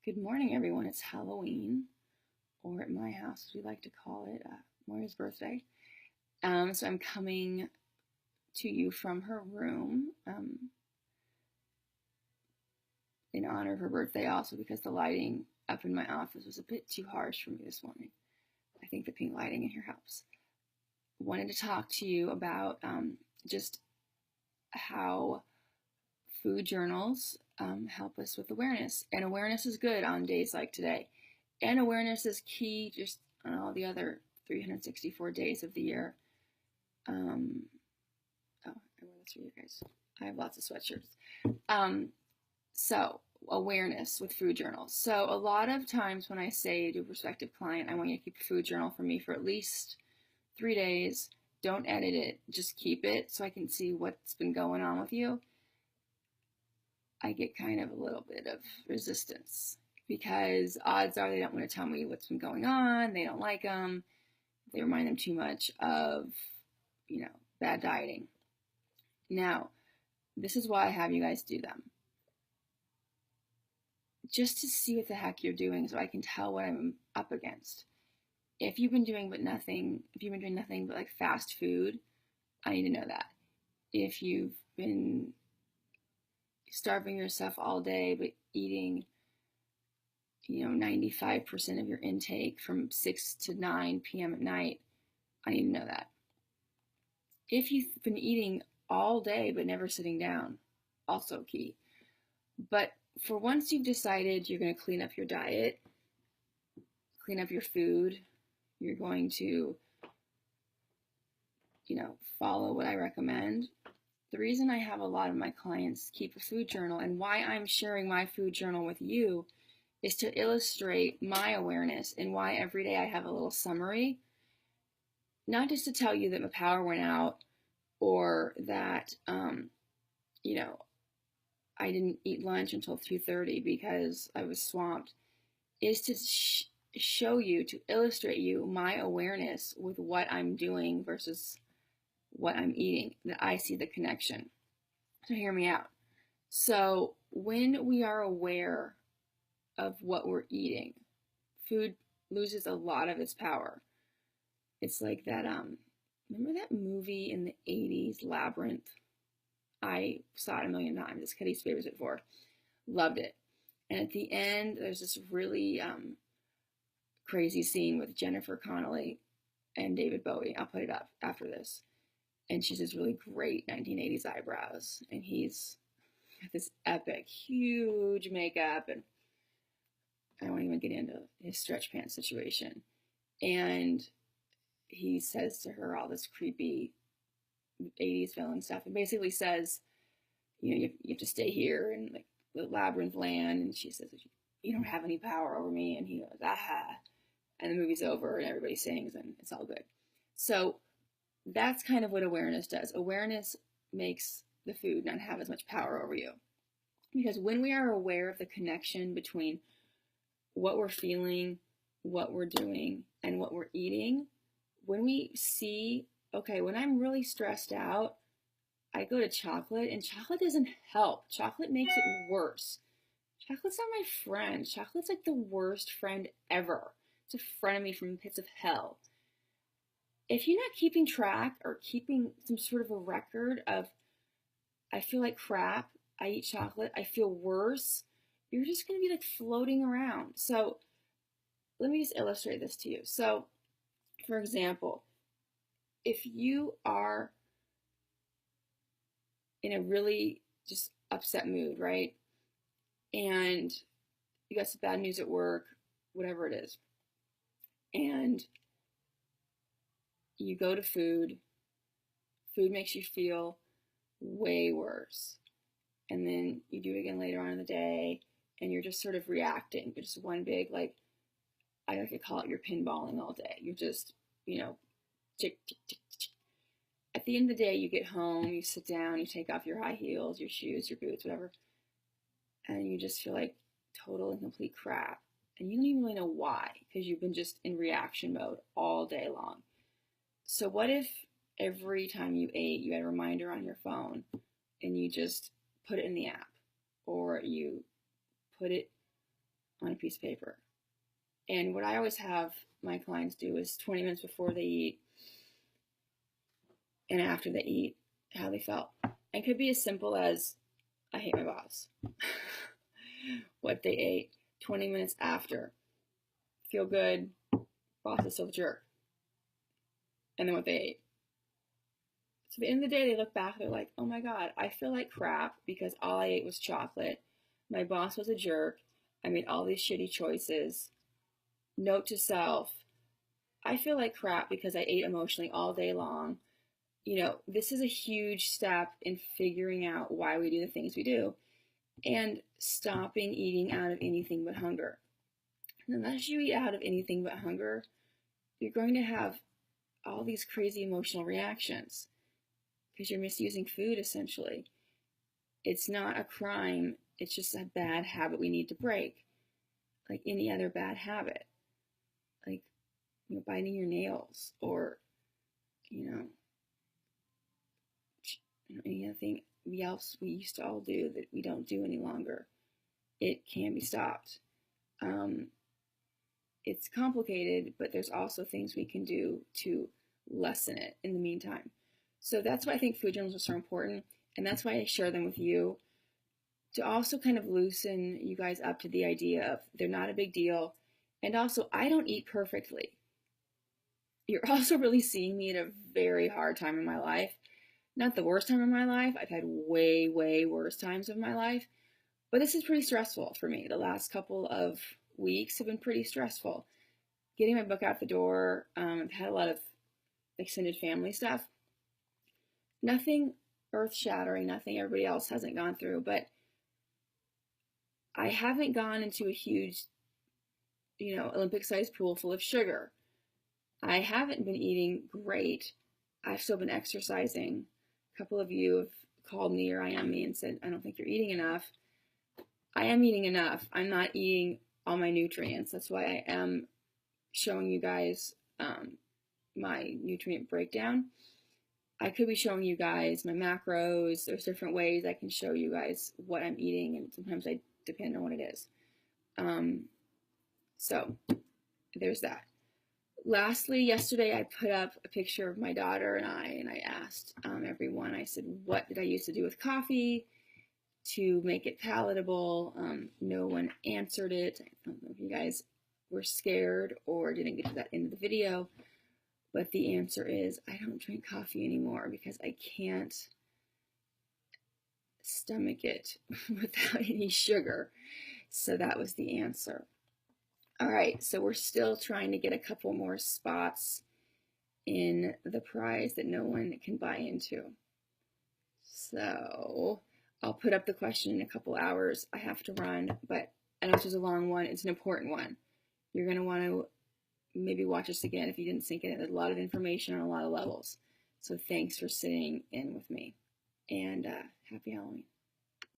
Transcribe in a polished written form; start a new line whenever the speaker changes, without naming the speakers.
Good morning, everyone. It's Halloween, or at my house, as we like to call it, Moira's birthday. So I'm coming to you from her room in honor of her birthday, also because the lighting up in my office was a bit too harsh for me this morning. I think the pink lighting in here helps. Wanted to talk to you about just how food journals help us with awareness. And awareness is good on days like today. And awareness is key just on all the other 364 days of the year. Oh, I wear this for you guys. I have lots of sweatshirts. So awareness with food journals. So a lot of times when I say to a prospective client, I want you to keep a food journal for me for at least 3 days. Don't edit it. Just keep it so I can see what's been going on with you. I get kind of a little bit of resistance because odds are they don't want to tell me what's been going on. They don't like them. They remind them too much of, bad dieting. Now, this is why I have you guys do them. Just to see what the heck you're doing so I can tell what I'm up against. If you've been doing nothing but like fast food, I need to know that. If you've been starving yourself all day but eating 95% of your intake from 6 to 9 p.m. at night, I need to know that. If you've been eating all day but never sitting down, also key. But for once you've decided you're going to clean up your diet, clean up your food, you're going to, follow what I recommend. The reason I have a lot of my clients keep a food journal and why I'm sharing my food journal with you is to illustrate my awareness and why every day I have a little summary, not just to tell you that my power went out or that, I didn't eat lunch until 2:30 because I was swamped, is to show you, to illustrate you my awareness with what I'm doing versus what I'm eating, that I see the connection. So hear me out. So when we are aware of what we're eating, food loses a lot of its power. It's like that, remember that movie in the 80s, Labyrinth? I saw it a million times. It's Kitty's favorite before. Loved it. And at the end, there's this really crazy scene with Jennifer Connelly and David Bowie. I'll put it up after this. And she's this really great 1980s eyebrows. And he's got this epic, huge makeup. And I won't even get into his stretch pants situation. And he says to her all this creepy 80s villain stuff. And basically says, you have to stay here in like the labyrinth land. And she says, you don't have any power over me. And he goes, aha. And the movie's over and everybody sings and it's all good. So that's kind of what awareness does. Awareness makes the food not have as much power over you. Because when we are aware of the connection between what we're feeling, what we're doing, and what we're eating, when we see, okay, when I'm really stressed out, I go to chocolate, and chocolate doesn't help. Chocolate makes it worse. Chocolate's not my friend. Chocolate's like the worst friend ever. It's a frenemy from the pits of hell. If you're not keeping track or keeping some sort of a record of, I feel like crap, I eat chocolate, I feel worse, you're just going to be like floating around. So let me just illustrate this to you. So, for example, if you are in a really just upset mood, right? And you got some bad news at work, whatever it is. And you go to food makes you feel way worse. And then you do it again later on in the day, and you're just sort of reacting. You're just one big, like, I like to call it, you're pinballing all day. You're just, tick, tick, tick, tick. At the end of the day, you get home, you sit down, you take off your high heels, your shoes, your boots, whatever, and you just feel like total and complete crap. And you don't even really know why, because you've been just in reaction mode all day long. So what if every time you ate, you had a reminder on your phone and you just put it in the app, or you put it on a piece of paper. And what I always have my clients do is 20 minutes before they eat and after they eat, how they felt. And it could be as simple as, I hate my boss. What they ate. 20 minutes after, feel good, boss is still a jerk. And then what they ate. So at the end of the day, they look back, they're like, oh my God, I feel like crap because all I ate was chocolate. My boss was a jerk. I made all these shitty choices. Note to self, I feel like crap because I ate emotionally all day long. You know, this is a huge step in figuring out why we do the things we do and stopping eating out of anything but hunger. And unless you eat out of anything but hunger, you're going to have all these crazy emotional reactions because you're misusing food essentially. It's not a crime, it's just a bad habit we need to break, like any other bad habit. Like, you know, biting your nails or, you know, anything else we used to all do that we don't do any longer. It can be stopped. It's complicated, but there's also things we can do to lessen it in the meantime. So that's why I think food journals are so important, and that's why I share them with you, to also kind of loosen you guys up to the idea of they're not a big deal. And also, I don't eat perfectly. You're also really seeing me at a very hard time in my life. Not the worst time in my life. I've had way, way worse times of my life. But this is pretty stressful for me. The last couple of weeks have been pretty stressful. Getting my book out the door, I've had a lot of extended family stuff. Nothing earth-shattering, nothing everybody else hasn't gone through, but I haven't gone into a huge, you know, Olympic-sized pool full of sugar. I haven't been eating great. I've still been exercising. A couple of you have called me or IM me and said, I don't think you're eating enough. I am eating enough. I'm not eating all my nutrients. That's why I am showing you guys my nutrient breakdown. I could be showing you guys my macros. There's different ways I can show you guys what I'm eating, and sometimes I depend on what it is. So there's that. Lastly, yesterday I put up a picture of my daughter and I asked everyone, I said, what did I used to do with coffee to make it palatable? No one answered it. I don't know if you guys were scared or didn't get to that end of the video, but the answer is I don't drink coffee anymore because I can't stomach it without any sugar. So that was the answer. All right, so we're still trying to get a couple more spots in the prize that no one can buy into. So I'll put up the question in a couple hours. I have to run, but I know this is a long one. It's an important one. You're going to want to maybe watch this again if you didn't sink in. There's a lot of information on a lot of levels. So thanks for sitting in with me, and happy Halloween.